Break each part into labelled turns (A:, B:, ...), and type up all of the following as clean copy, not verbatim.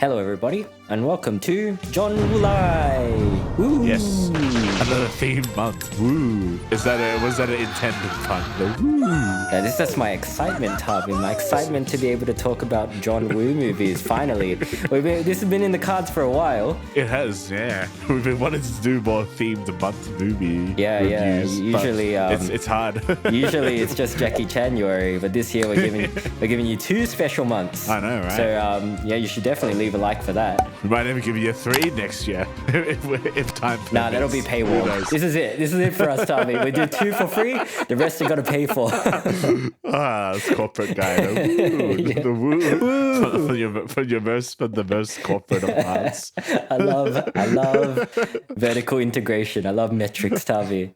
A: Hello, everybody, and welcome to John Wulai. Woo!
B: Yes, another themed month. Woo! Was that an intended pun? The woo.
A: Yeah, that's my excitement, Thavy. My excitement to be able to talk about John Woo movies. Finally, this has been in the cards for a while.
B: It has, yeah. We've been wanting to do more themed month movie reviews.
A: Usually,
B: it's hard.
A: Usually, it's just Jackie Chanuary, but this year we're giving you 2 special months.
B: I know, right?
A: So you should definitely leave a like for that.
B: We might even give you a 3 next year if time permits.
A: Nah, that'll be paywall. This is it. This is it for us, Thavy. We do 2 for free. The rest you got to pay for.
B: It's corporate guy. The woo. For the most corporate of parts.
A: I love vertical integration. I love metrics, Thavy.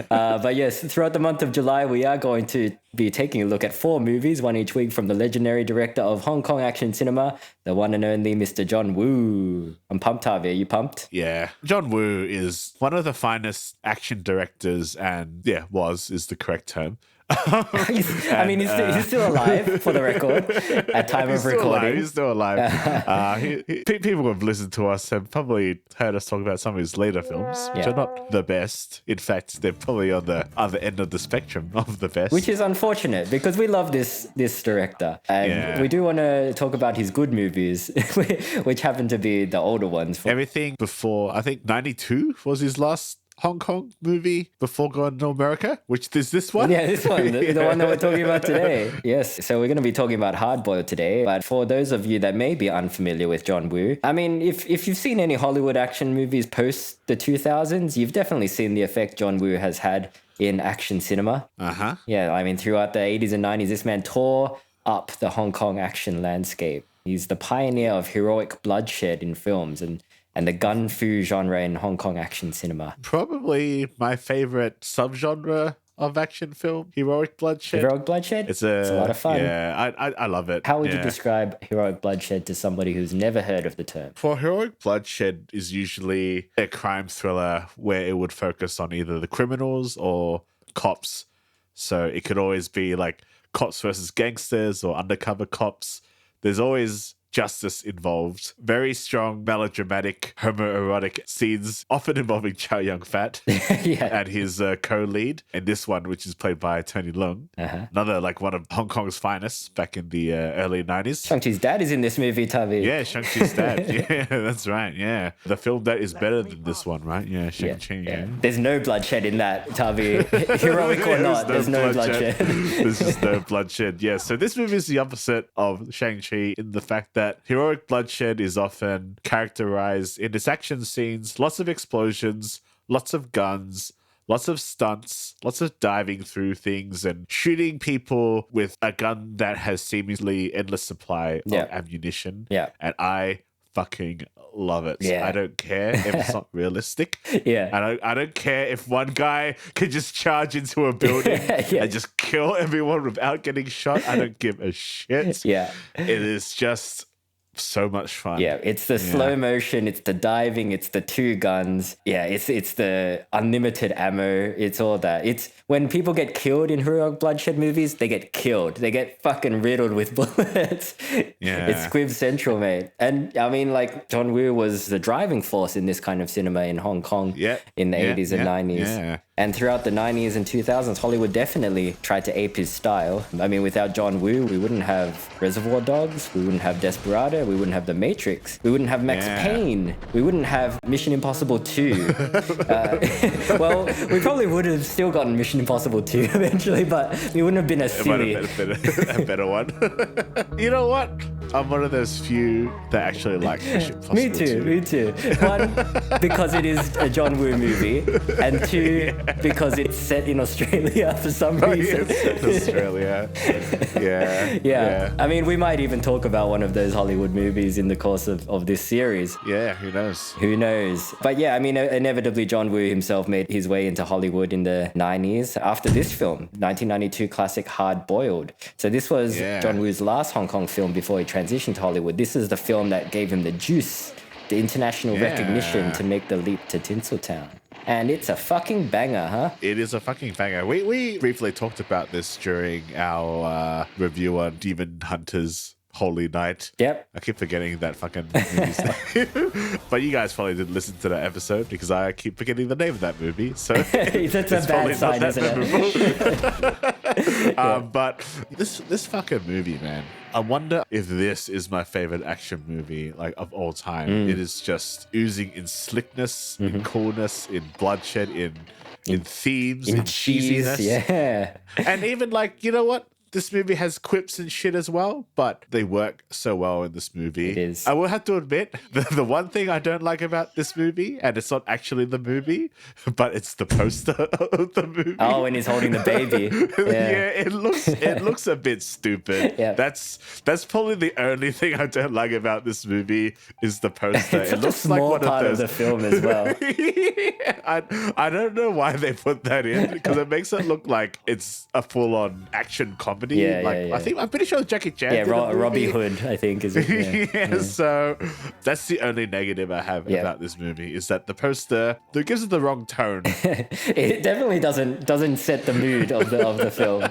A: But yes, throughout the month of July, we are going to be taking a look at 4 movies, one each week from the legendary director of Hong Kong action cinema, the one and only Mr. John Woo. I'm pumped, Thavy. Are you pumped?
B: Yeah. John Woo is one of the finest action directors and, is the correct term.
A: He's still alive, for the record, at time of recording.
B: He's still alive. People who have listened to us have probably heard us talk about some of his later films, which are not the best. In fact, they're probably on the other end of the spectrum of the best.
A: Which is unfortunate, because we love this director. And we do want to talk about his good movies, which happen to be the older ones.
B: Everything before, I think, 92 was his last Hong Kong movie before going to America, which is this one.
A: Yeah, this one, the one that we're talking about today. Yes, so we're going to be talking about Hardboiled today. But for those of you that may be unfamiliar with John Woo, I mean, if you've seen any Hollywood action movies post the 2000s, you've definitely seen the effect John Woo has had in action cinema.
B: Uh-huh.
A: Yeah, I mean, throughout the 80s and 90s, this man tore up the Hong Kong action landscape. He's the pioneer of heroic bloodshed in films and the gun fu genre in Hong Kong action cinema.
B: Probably my favorite subgenre of action film, heroic bloodshed.
A: Heroic bloodshed? It's a lot of fun.
B: Yeah, I love it.
A: How would you describe heroic bloodshed to somebody who's never heard of the term?
B: For heroic bloodshed is usually a crime thriller where it would focus on either the criminals or cops. So it could always be like cops versus gangsters or undercover cops. There's always justice involved. Very strong, melodramatic, homoerotic scenes, often involving Chow Yun-fat and his co-lead. And this one, which is played by Tony Leung, another one of Hong Kong's finest back in the early 90s.
A: Shang-Chi's dad is in this movie, Thavy.
B: Yeah, Shang-Chi's dad. Yeah, that's right. Yeah. The film that is better than this one, right? Yeah, Shang-Chi. Yeah.
A: There's no bloodshed in that, Thavy. Heroic or not, there's no bloodshed.
B: There's just no bloodshed. Yeah, so this movie is the opposite of Shang-Chi in the fact that heroic bloodshed is often characterized in its action scenes, lots of explosions, lots of guns, lots of stunts, lots of diving through things and shooting people with a gun that has seemingly endless supply of ammunition.
A: Yeah.
B: And I fucking love it.
A: Yeah.
B: I don't care if it's not realistic.
A: Yeah.
B: I don't care if one guy could just charge into a building and just kill everyone without getting shot. I don't give a shit.
A: Yeah.
B: It is just so much fun.
A: Yeah, it's the slow motion, it's the diving, it's the 2 guns. Yeah, it's the unlimited ammo. It's all that. It's when people get killed in heroic bloodshed movies, they get killed. They get fucking riddled with bullets.
B: Yeah.
A: It's Squib Central, mate. And I mean, John Woo was the driving force in this kind of cinema in Hong Kong in the 80s and 90s.
B: Yeah.
A: And throughout the 90s and 2000s, Hollywood definitely tried to ape his style. I mean, without John Woo, we wouldn't have Reservoir Dogs, we wouldn't have Desperado, we wouldn't have The Matrix, we wouldn't have Max Payne, we wouldn't have Mission Impossible 2. Well, we probably would have still gotten Mission Impossible 2 eventually, but we wouldn't have been as silly.
B: A better one. You know what? I'm one of those few that actually like Mission Impossible.
A: Me too. 1, because it is a John Woo movie, and 2, because it's set in Australia for some reason.
B: Australia. Yeah.
A: I mean, we might even talk about one of those Hollywood movies in the course of this series.
B: Yeah, who knows?
A: Who knows? But yeah, I mean, inevitably, John Woo himself made his way into Hollywood in the 90s after this film, 1992 classic Hardboiled. So this was John Woo's last Hong Kong film before he transitioned to Hollywood. This is the film that gave him the juice, the international recognition to make the leap to Tinseltown. And it's a fucking banger, huh?
B: It is a fucking banger. We briefly talked about this during our review on Demon Hunters Holy Night.
A: Yep.
B: I keep forgetting that fucking movie's name. But you guys probably didn't listen to that episode because I keep forgetting the name of that movie. So
A: that's a bad sign, isn't it?
B: But this fucking movie, man. I wonder if this is my favorite action movie like of all time. It is just oozing in slickness, in coolness, in bloodshed, in themes, in cheesiness.
A: Yeah.
B: And even like, you know what? This movie has quips and shit as well, but they work so well in this movie.
A: It is.
B: I will have to admit, the one thing I don't like about this movie, and it's not actually the movie, but it's the poster of the movie.
A: Oh, and he's holding the baby.
B: Yeah, it looks a bit stupid.
A: Yeah.
B: That's probably the only thing I don't like about this movie is the poster.
A: It's
B: It looks
A: a
B: like
A: small
B: one
A: part
B: of
A: of
B: those.
A: the film as well.
B: I don't know why they put that in because it makes it look like it's a full-on action comedy.
A: Yeah,
B: like
A: yeah.
B: I'm pretty sure Jackie Chan.
A: Yeah,
B: did a movie.
A: Robbie Hood, I think, is it? Yeah.
B: So that's the only negative I have about this movie is that the poster that gives it the wrong tone.
A: It definitely doesn't set the mood of the film.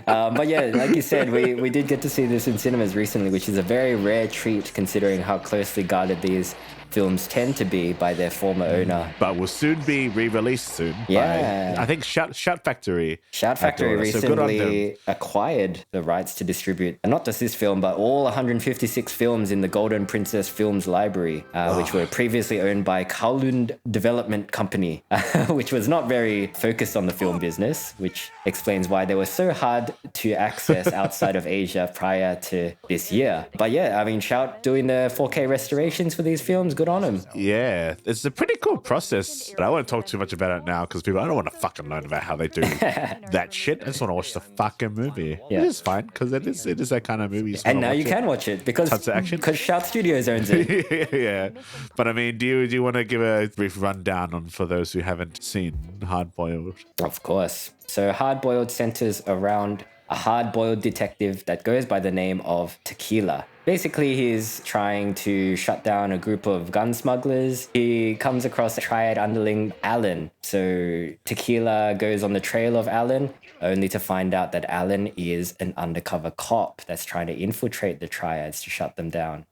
A: But yeah, like you said, we did get to see this in cinemas recently, which is a very rare treat considering how closely guarded these films tend to be by their former owner.
B: But will soon be re-released soon.
A: Yeah.
B: By, I think Shout Factory.
A: Shout Factory
B: So good on them.
A: recently acquired the rights to distribute, and not just this film, but all 156 films in the Golden Princess Films library, which were previously owned by Kowloon Development Company, which was not very focused on the film business, which explains why they were so hard to access outside of Asia prior to this year. But yeah, I mean, Shout doing the 4K restorations for these films, good on him.
B: Yeah, it's a pretty cool process. But I won't talk too much about it now because I don't want to fucking learn about how they do that shit. I just want to watch the fucking movie.
A: Yeah.
B: It is fine because it is that kind of movie.
A: And now you can watch it because
B: Tons of action.
A: Shout Studios owns it.
B: Yeah, but I mean, do you want to give a brief rundown on for those who haven't seen Hardboiled?
A: Of course. So Hardboiled centers around a hard-boiled detective that goes by the name of Tequila. Basically, he's trying to shut down a group of gun smugglers. He comes across a triad underling, Alan. So Tequila goes on the trail of Alan, only to find out that Alan is an undercover cop that's trying to infiltrate the triads to shut them down.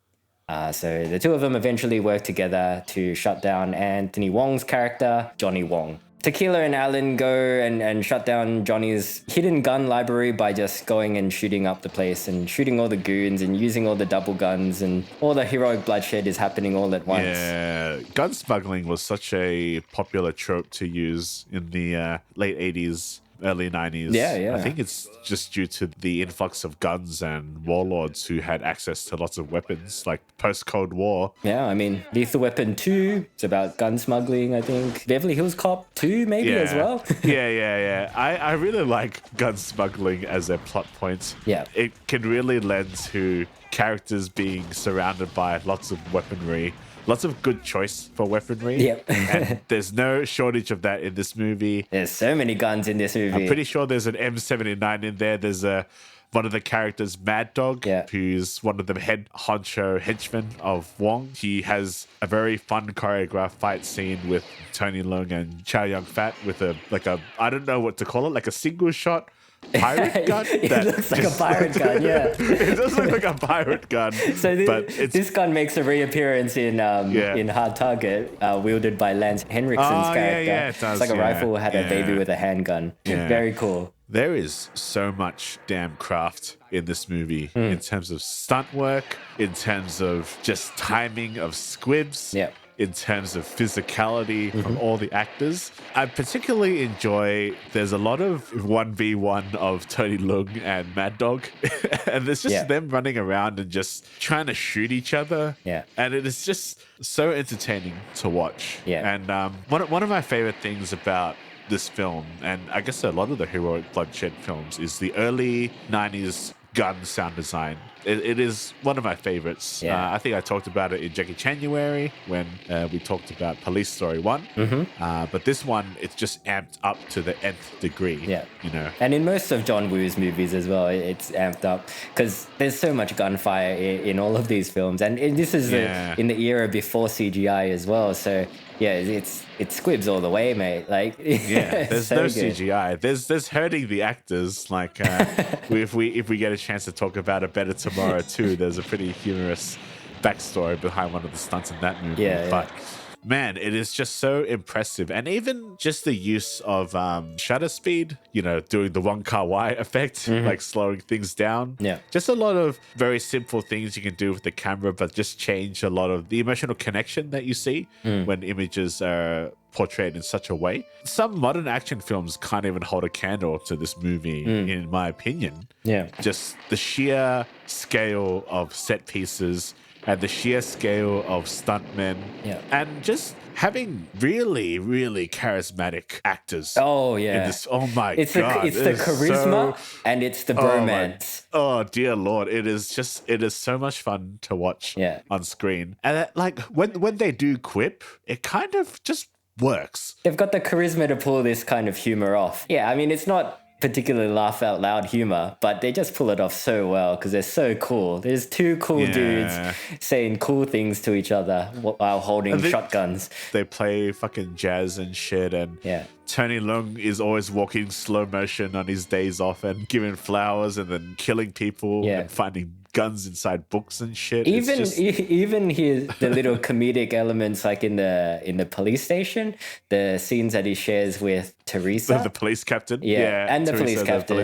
A: So the two of them eventually work together to shut down Anthony Wong's character, Johnny Wong. Tequila and Alan go and shut down Johnny's hidden gun library by just going and shooting up the place and shooting all the goons and using all the double guns, and all the heroic bloodshed is happening all at once.
B: Yeah, gun smuggling was such a popular trope to use in the late 80s, early 90s.
A: Yeah.
B: I think it's just due to the influx of guns and warlords who had access to lots of weapons, like post-Cold War.
A: Yeah, I mean, Lethal Weapon 2, it's about gun smuggling, I think. Beverly Hills Cop 2, maybe, as well.
B: Yeah. I really like gun smuggling as a plot point.
A: Yeah.
B: It can really lend to characters being surrounded by lots of weaponry. Lots of good choice for weaponry.
A: Yep.
B: And there's no shortage of that in this movie.
A: There's so many guns in this movie.
B: I'm pretty sure there's an M79 in there. There's one of the characters, Mad Dog, who's one of the head honcho henchmen of Wong. He has a very fun choreographed fight scene with Tony Leung and Chow Yun-fat with I don't know what to call it, like a single shot pirate gun.
A: It looks like a pirate gun, yeah.
B: It does look like a pirate gun.
A: So this gun makes a reappearance in Hard Target, wielded by Lance Henriksen's character.
B: Yeah, it does.
A: It's like a rifle had a baby with a handgun.
B: Yeah.
A: Very cool.
B: There is so much damn craft in this movie in terms of stunt work, in terms of just timing of squibs.
A: Yeah.
B: In terms of physicality from all the actors. I particularly enjoy, there's a lot of 1v1 of Tony Leung and Mad Dog. And there's just them running around and just trying to shoot each other.
A: Yeah.
B: And it is just so entertaining to watch.
A: Yeah.
B: And one of my favorite things about this film, and I guess a lot of the heroic bloodshed films, is the early 90s gun sound design. It is one of my favorites.
A: Yeah.
B: I think I talked about it in Jackie January when we talked about Police Story 1. But this one, it's just amped up to the nth degree.
A: Yeah.
B: You know.
A: And in most of John Woo's movies as well, it's amped up because there's so much gunfire in all of these films. And this is in the era before CGI as well. So yeah, it's it's squibs all the way, mate. Like,
B: Yeah, there's
A: so
B: no
A: good.
B: CGI. There's hurting the actors. Like if we get a chance to talk about it better tomorrow too, there's a pretty humorous backstory behind one of the stunts in that movie.
A: Yeah, yeah.
B: But man, it is just so impressive. And even just the use of shutter speed, doing the Wong Kar-wai effect, like slowing things down.
A: Yeah.
B: Just a lot of very simple things you can do with the camera, but just change a lot of the emotional connection that you see when images are portrayed in such a way. Some modern action films can't even hold a candle to this movie, in my opinion.
A: Yeah.
B: Just the sheer scale of set pieces and the sheer scale of stuntmen, and just having really, really charismatic actors.
A: Oh yeah.
B: In this, oh my
A: it's
B: god,
A: it's the charisma and it's the bromance.
B: Oh dear lord, it is so much fun to watch on screen. And like when they do quip, it kind of just works.
A: They've got the charisma to pull this kind of humor off. Yeah, I mean, it's not particularly laugh out loud humor, but they just pull it off so well because they're so cool. There's two cool dudes saying cool things to each other while holding shotguns.
B: They play fucking jazz and shit, and Tony Leung is always walking slow motion on his days off and giving flowers and then killing people and finding guns inside books and shit.
A: Even the little comedic elements, like in the police station, the scenes that he shares with Teresa,
B: the police captain,
A: and the police captain,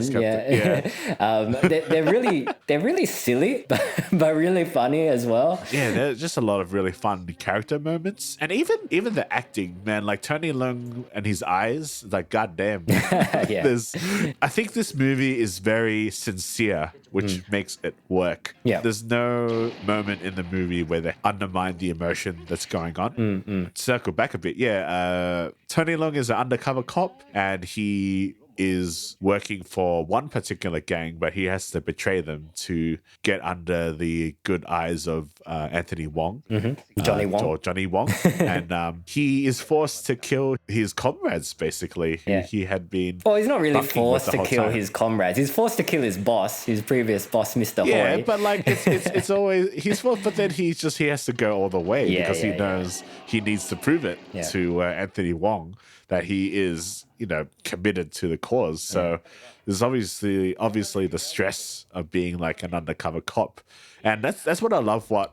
A: they're really silly, but really funny as well.
B: Yeah, there's just a lot of really fun character moments, and even the acting, man. Like Tony Leung and his eyes, like goddamn. I think this movie is very sincere, which makes it work. Yeah, there's no moment in the movie where they undermine the emotion that's going on. Circle back a bit, Tony Leung is an undercover cop, and he is working for one particular gang, but he has to betray them to get under the good eyes of Anthony Wong,
A: Johnny Wong,
B: or Johnny Wong, and he is forced to kill his comrades. Basically, he had been.
A: Well, he's not really forced to kill his comrades. He's forced to kill his boss, his previous boss, Mr. Hoy.
B: Yeah, but like it's always he's forced, but then he has to go all the way because he knows he needs to prove it to Anthony Wong that he is, committed to the cause. So there's obviously the stress of being like an undercover cop. And that's what I love what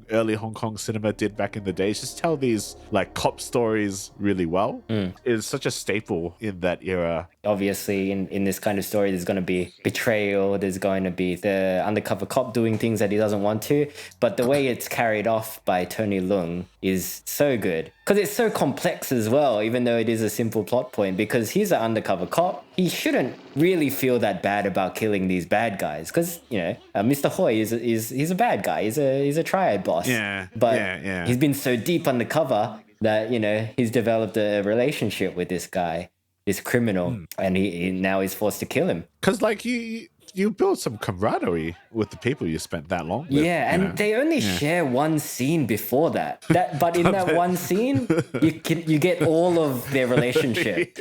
B: early Hong Kong cinema did back in the day. Just tell these like cop stories really well. It's such a staple in that era.
A: Obviously, in this kind of story, there's going to be betrayal. There's going to be the undercover cop doing things that he doesn't want to. But the way it's carried off by Tony Leung is so good. Because it's so complex as well, even though it is a simple plot point. Because he's an undercover cop. He shouldn't really feel that bad about killing these bad guys. Because, Mr. Hoy he's a bad guy. He's a triad boss. But he's been so deep undercover that, he's developed a relationship with this guy, this criminal, and he now is forced to kill him.
B: Because like you build some camaraderie with the people you spent that long with.
A: Yeah, and they only share one scene before that. But in that one scene, you get all of their relationship.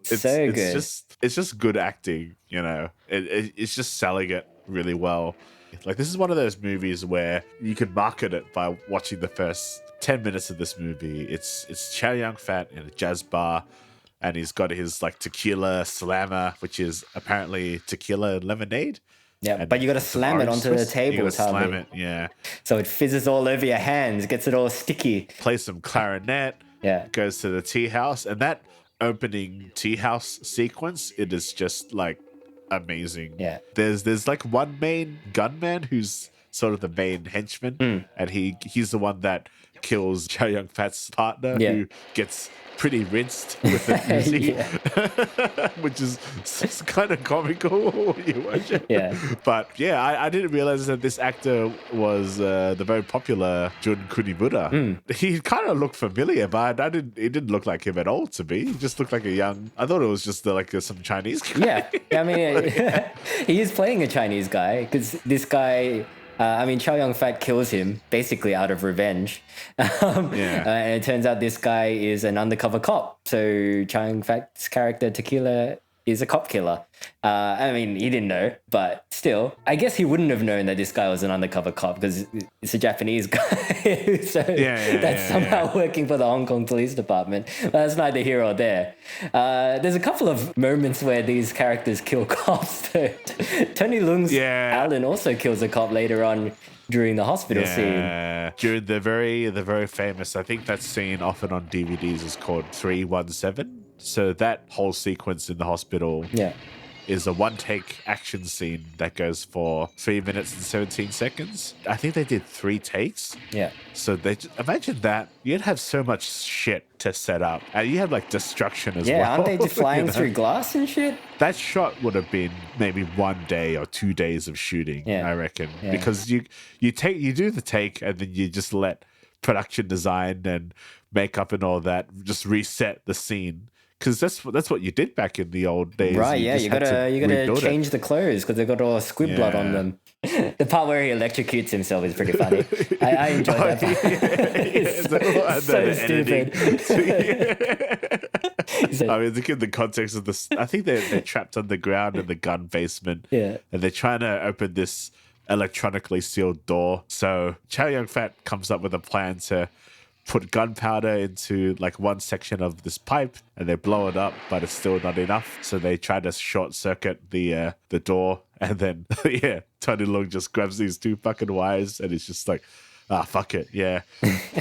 B: It's
A: so good.
B: It's just good acting, It's just selling it really well. Like this is one of those movies where you can market it by watching the first 10 minutes of this movie. It's Chow Yun-fat in a jazz bar, and he's got his like tequila slammer, which is apparently tequila and lemonade.
A: Yeah,
B: and
A: but you got to slam it onto the table.
B: You got to slam it, yeah.
A: So it fizzes all over your hands, gets it all sticky.
B: Play some clarinet. Yeah, goes to the tea house, and that opening tea house sequence, it is just like amazing. Yeah, there's like one main gunman who's sort of the main henchman, and he's the one that kills Chow Yun-fat's partner, who gets pretty rinsed with the music, which is kind of comical when you watch it. Yeah, but I didn't realize that this actor was the very popular Jun Kunimura. He kind of looked familiar, but it didn't look like him at all to me. He just looked like I thought it was just like some Chinese guy.
A: Yeah, I mean, he is playing a Chinese guy because this guy. Chow Yun-fat kills him basically out of revenge. And it turns out this guy is an undercover cop. So Chow Yun-fat's character, Tequila, is a cop killer. I mean, he didn't know, but still, I guess he wouldn't have known that this guy was an undercover cop because it's a Japanese guy. So that's somehow working for the Hong Kong Police Department. But that's neither here or there. There's a couple of moments where these characters kill cops. Tony Leung's Alan also kills a cop later on during the hospital scene.
B: During the very famous, I think that scene often on DVDs is called 317. So that whole sequence in the hospital is a one-take action scene that goes for 3 minutes and 17 seconds. I think they did 3 takes.
A: Yeah.
B: So imagine that. You'd have so much shit to set up. And you have like destruction as well.
A: Yeah, aren't they just flying through glass and shit?
B: That shot would have been maybe 1 day or 2 days of shooting, I reckon. Yeah. Because you do the take and then you just let production design and makeup and all that just reset the scene. Because that's what you did back in the old days.
A: Right, you gotta change the clothes because they've got all squid blood on them. The part where he electrocutes himself is pretty funny. I enjoyed that part. It's so stupid.
B: I mean, look at the context of this. I think they're trapped underground in the gun basement.
A: Yeah.
B: And they're trying to open this electronically sealed door. So Chow Yun-fat comes up with a plan to put gunpowder into like one section of this pipe and they blow it up, but it's still not enough. So they try to short circuit the door, and then Tony Leung just grabs these 2 fucking wires and it's just like, fuck it. Yeah.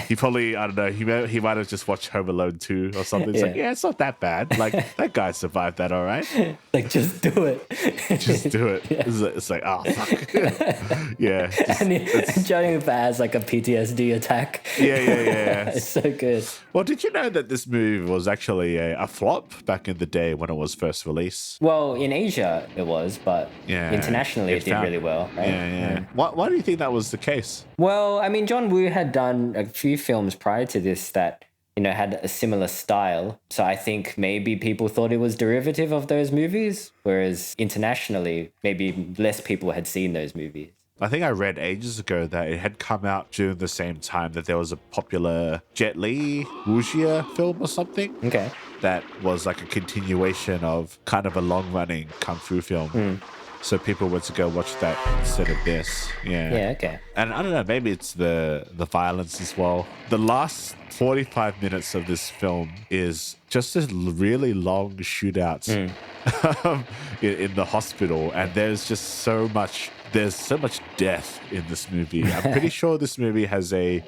B: He probably, I don't know, he might have just watched Home Alone 2 or something. It's like, it's not that bad. Like, that guy survived that all right.
A: Like, just do it.
B: Just do it. Yeah. It's like, fuck. Yeah.
A: And Johnny has like a PTSD attack.
B: Yeah.
A: It's so good.
B: Well, did you know that this movie was actually a flop back in the day when it was first released?
A: Well, in Asia it was, but internationally it did really well, right?
B: Yeah. Why do you think that was the case?
A: Well, I mean, John Woo had done a few films prior to this that, had a similar style. So I think maybe people thought it was derivative of those movies, whereas internationally, maybe less people had seen those movies.
B: I think I read ages ago that it had come out during the same time that there was a popular Jet Li Wuxia film or something.
A: Okay.
B: That was like a continuation of kind of a long-running kung fu film. So people went to go watch that instead of this.
A: Yeah, okay.
B: And I don't know, maybe it's the violence as well. The last 45 minutes of this film is just a really long shootout in the hospital. And there's so much death in this movie. I'm pretty sure this movie has a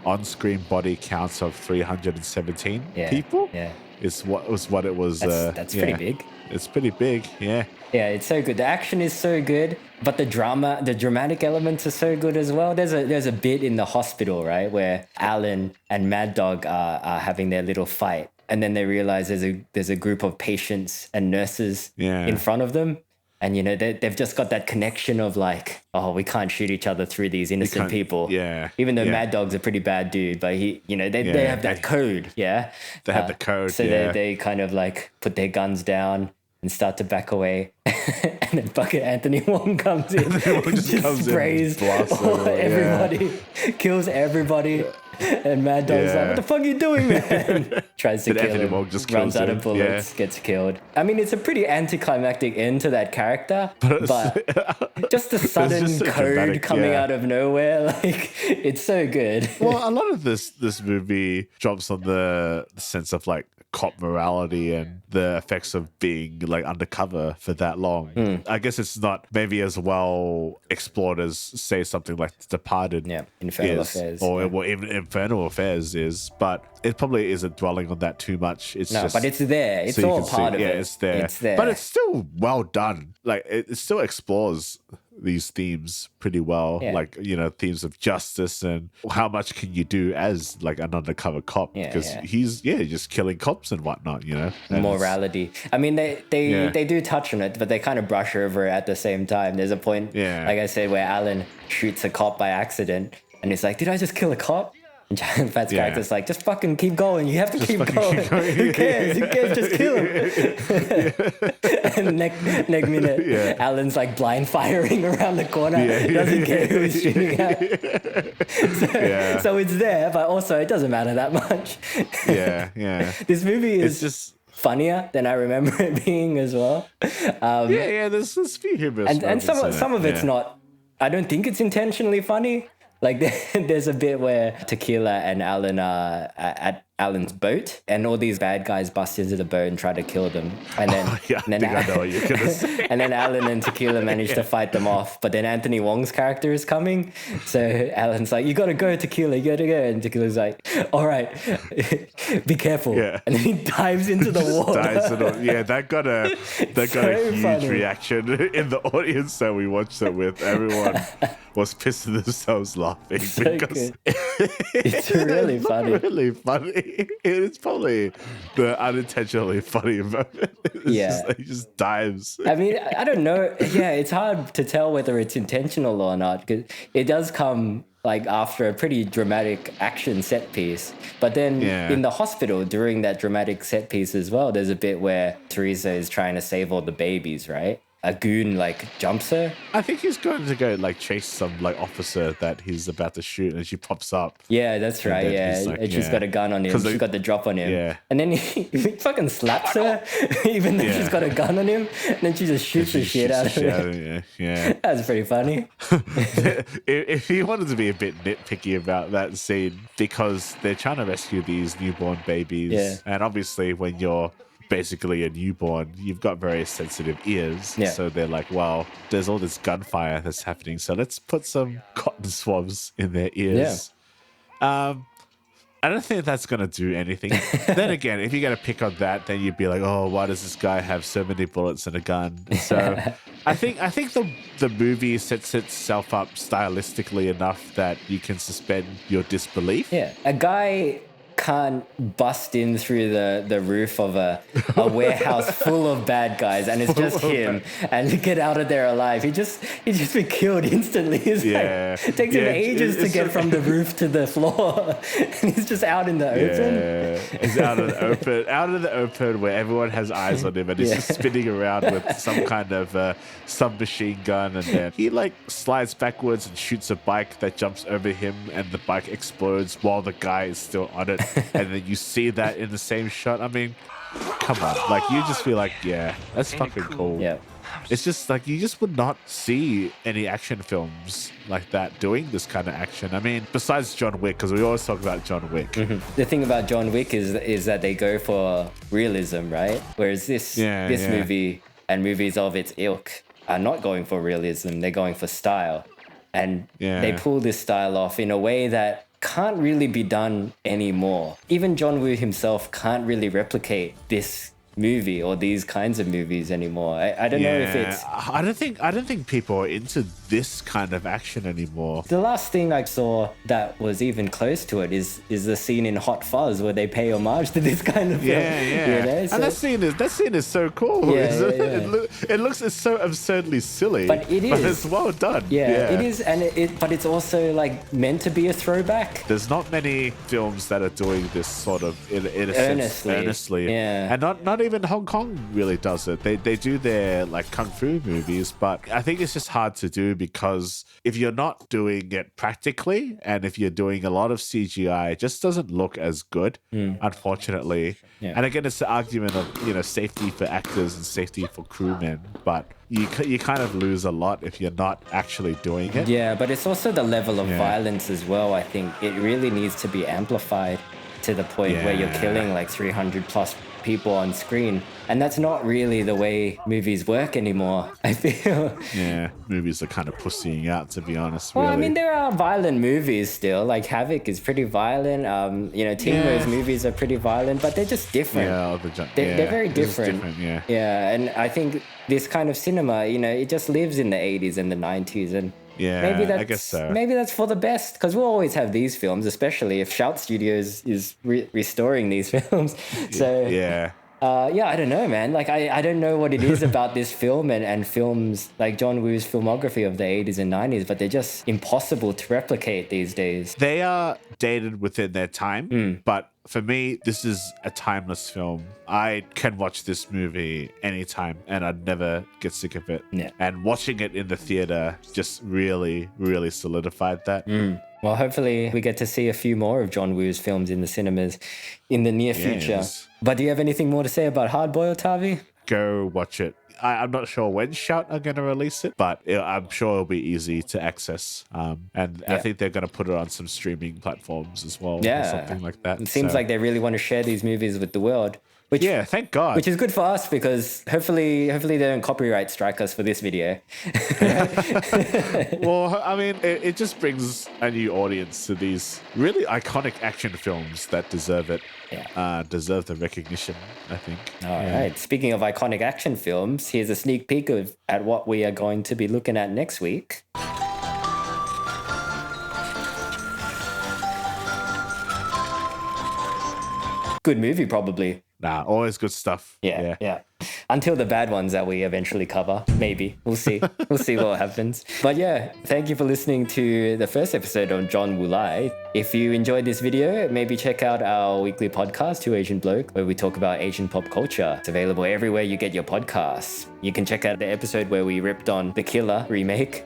B: on-screen body count of 317 people.
A: Yeah.
B: Is what it was.
A: That's pretty big.
B: It's pretty big, yeah.
A: Yeah, it's so good. The action is so good, but the dramatic elements are so good as well. There's a bit in the hospital, right, where Alan and Mad Dog are having their little fight, and then they realize there's a group of patients and nurses in front of them. And, they've just got that connection of like, oh, we can't shoot each other through these innocent people.
B: Yeah.
A: Even though Mad Dog's a pretty bad dude, but they have that code. Yeah.
B: They have the code.
A: So they kind of like put their guns down and start to back away. And then fucking Anthony Wong comes in. Just sprays everybody, kills everybody. And Mad Dog's like, what the fuck are you doing, man? Tries to kill him, runs out of bullets, gets killed. I mean, it's a pretty anticlimactic end to that character, but just the sudden code coming out of nowhere, like, it's so good.
B: Well, a lot of this movie drops on the sense of like cop morality and the effects of being like undercover for that long. I guess it's not maybe as well explored as say something like The Departed
A: Infernal Affairs,
B: or even Infernal Affairs is, but it probably isn't dwelling on that too much.
A: But it's there. It's all part of it.
B: It's there. But it's still well done. Like it still explores these themes pretty well, like themes of justice and how much can you do as like an undercover cop, because he's just killing cops and whatnot, and
A: morality. I mean, they do touch on it, but they kind of brush over it at the same time. There's a point, like I said, where Alan shoots a cop by accident and he's like, did I just kill a cop? And Chow Fat's character's like, just fucking keep going. You have to keep going. Who cares? Just kill him. And next minute, Alan's like blind firing around the corner. Doesn't care who he's shooting at. So it's there, but also it doesn't matter that much.
B: Yeah.
A: This movie is funnier than I remember it being as well.
B: There's a few humorous
A: And some of it's
B: yeah.
A: not. I don't think it's intentionally funny. Like there's a bit where Tequila and Alan are at Alan's boat, and all these bad guys bust into the boat and try to kill them. And then,
B: I know what you're gonna say.
A: and then Alan and Tequila manage to fight them off. But then Anthony Wong's character is coming, so Alan's like, "You gotta go, Tequila. You gotta go." And Tequila's like, "All right, be careful."
B: Yeah.
A: And then he dives into the water.
B: That got a huge
A: funny.
B: reaction in the audience that we watched it with. Everyone was pissing themselves laughing because
A: it's really funny.
B: Really funny. It's probably the unintentionally funny moment. He just dives.
A: I mean, I don't know. Yeah, it's hard to tell whether it's intentional or not, because it does come like after a pretty dramatic action set piece. But then in the hospital during that dramatic set piece as well, there's a bit where Teresa is trying to save all the babies, right? A goon like jumps her.
B: I think he's going to go like chase some like officer that he's about to shoot, and she pops up.
A: Yeah, that's right. Yeah, like, and she's got a gun on him. She's got the drop on him.
B: Yeah.
A: And then he fucking slaps her, even though she's got a gun on him. And then she just shoots the shit out of him.
B: Yeah.
A: That's pretty funny.
B: If you wanted to be a bit nitpicky about that scene, because they're trying to rescue these newborn babies, and obviously when you're basically a newborn, you've got very sensitive ears. So they're like, well, there's all this gunfire that's happening, so let's put some cotton swabs in their ears. I don't think that's going to do anything. Then again, if you're going to pick on that, then you'd be like, oh, why does this guy have so many bullets and a gun? So I think the movie sets itself up stylistically enough that you can suspend your disbelief.
A: Yeah, a guy can't bust in through the roof of a warehouse full of bad guys, and it's just him, and get out of there alive. He just been killed instantly. It takes him ages to get from the roof to the floor, and he's just out in the open.
B: He's out in the open where everyone has eyes on him, and he's just spinning around with some kind of submachine gun, and then he like slides backwards and shoots a bike that jumps over him, and the bike explodes while the guy is still on it. And then you see that in the same shot. I mean, come on. Like, you just feel like, yeah, that's fucking cool.
A: Yeah.
B: It's just like, you just would not see any action films like that doing this kind of action. I mean, besides John Wick, because we always talk about John Wick.
A: Mm-hmm. The thing about John Wick is that they go for realism, right? Whereas this movie and movies of its ilk are not going for realism. They're going for style. And they pull this style off in a way that can't really be done anymore. Even John Woo himself can't really replicate this movie or these kinds of movies anymore. I don't know if it's...
B: I don't think people are into this kind of action anymore.
A: The last thing I saw that was even close to it is the scene in Hot Fuzz where they pay homage to this kind of film. You know? So,
B: and that scene is so cool. It's so absurdly silly.
A: But it is.
B: But it's well done.
A: It is, and but it's also like meant to be a throwback.
B: There's not many films that are doing this sort of in a sense earnestly.
A: Yeah.
B: And not even Hong Kong really does it. They do their like kung fu movies, but I think it's just hard to do because if you're not doing it practically and if you're doing a lot of CGI, it just doesn't look as good, unfortunately. Yeah. And again, it's the argument of, you know, safety for actors and safety for crewmen, but you kind of lose a lot if you're not actually doing it.
A: Yeah, but it's also the level of violence as well. I think it really needs to be amplified to the point where you're killing like 300 plus people on screen, and that's not really the way movies work anymore, I feel.
B: Yeah, movies are kind of pussying out, to be honest.
A: Well,
B: really.
A: I mean, there are violent movies still, like Havoc is pretty violent. You know, Timo's movies are pretty violent, but they're just different. They're very different. Yeah, and I think this kind of cinema, you know, it just lives in the 80s and the 90s, and I guess so. Maybe that's for the best, because we'll always have these films, especially if Shout Studios is restoring these films. So I don't know, man. Like, I don't know what it is about this film and films like John Woo's filmography of the 80s and 90s, but they're just impossible to replicate these days.
B: They are dated within their time, but for me, this is a timeless film. I can watch this movie anytime and I'd never get sick of it. Yeah. And watching it in the theater just really, really solidified that.
A: Well, hopefully we get to see a few more of John Woo's films in the cinemas in the near future.
B: Yes.
A: But do you have anything more to say about Hardboiled, Thavy?
B: Go watch it. I'm not sure when Shout are going to release it, but I'm sure it'll be easy to access. And I think they're going to put it on some streaming platforms as well, or something like that.
A: It seems like they really want to share these movies with the world. Which,
B: thank God.
A: Which is good for us because hopefully they don't copyright strike us for this video.
B: Well, I mean, it just brings a new audience to these really iconic action films that deserve it. Deserve the recognition, I think.
A: All right. Speaking of iconic action films, here's a sneak peek at what we are going to be looking at next week. Good movie, probably.
B: Nah, always good stuff.
A: Yeah. Until the bad ones that we eventually cover. Maybe. We'll see. We'll see what happens. But yeah, thank you for listening to the first episode of John Woo Lai. If you enjoyed this video, maybe check out our weekly podcast, Two Asian Blokes, where we talk about Asian pop culture. It's available everywhere you get your podcasts. You can check out the episode where we ripped on The Killer remake.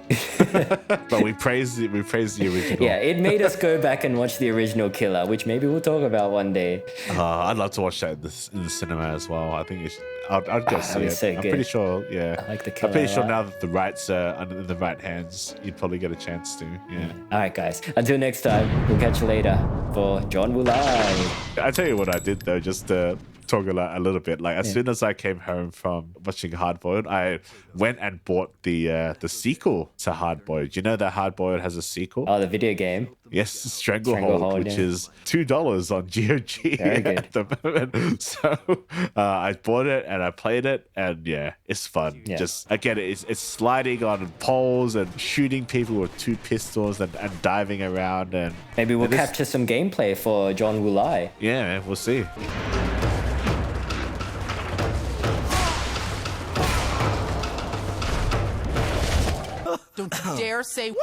B: But we praised the original.
A: Yeah, it made us go back and watch the original Killer, which maybe we'll talk about one day.
B: I'd love to watch that in the cinema as well. I think I'd go see it.
A: So
B: I'm pretty sure,
A: I like The Killer.
B: I'm pretty sure now that the rights are under the right hands, you'd probably get a chance to. Yeah.
A: All right, guys. Until next time, we'll catch you later for John Woo Lai.
B: I tell you what I did though, just to talk a little bit. Like as soon as I came home from watching Hardboiled, I went and bought the sequel to Hardboiled. You know that Hardboiled has a sequel?
A: Oh, the video game.
B: Yes, Stranglehold, which is $2 on GOG at the moment. So I bought it and I played it, and it's fun.
A: Yeah.
B: Just again, it's sliding on poles and shooting people with two pistols and diving around, and
A: maybe we'll capture some gameplay for John Woo Lai.
B: Yeah, we'll see.
C: Don't you dare say woo!